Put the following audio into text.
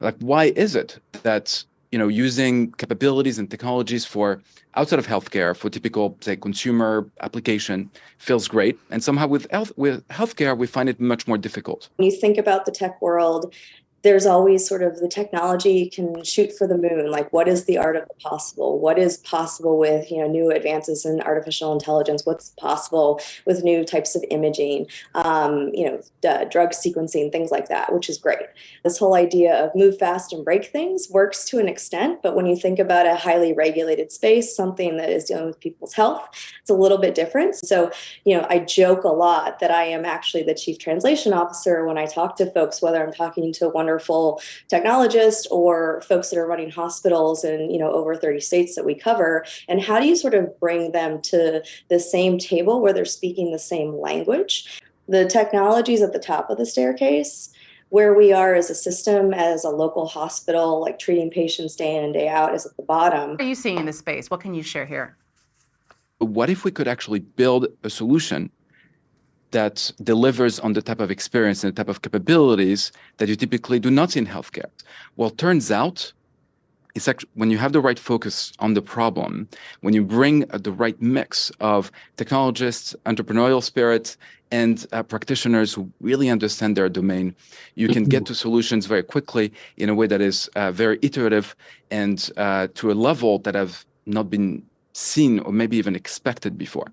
Like, why is it that, using capabilities and technologies for outside of healthcare for typical, say, consumer application feels great, and somehow with healthcare we find it much more difficult? When you think about the tech world, there's always sort of the technology can shoot for the moon. Like, what is the art of the possible? What is possible with, new advances in artificial intelligence? What's possible with new types of imaging, drug sequencing, things like that, which is great. This whole idea of move fast and break things works to an extent, but when you think about a highly regulated space, something that is dealing with people's health, it's a little bit different. So, I joke a lot that I am actually the chief translation officer when I talk to folks, whether I'm talking to wonderful technologists or folks that are running hospitals in over 30 states that we cover. And how do you sort of bring them to the same table where they're speaking the same language? The technology is at the top of the staircase. Where we are as a system, as a local hospital, like treating patients day in and day out, is at the bottom. What are you seeing in this space? What can you share here? What if we could actually build a solution that delivers on the type of experience and the type of capabilities that you typically do not see in healthcare? Well, it turns out it's actually, when you have the right focus on the problem, when you bring the right mix of technologists, entrepreneurial spirits, and practitioners who really understand their domain, you can get to solutions very quickly in a way that is very iterative and to a level that have not been seen or maybe even expected before.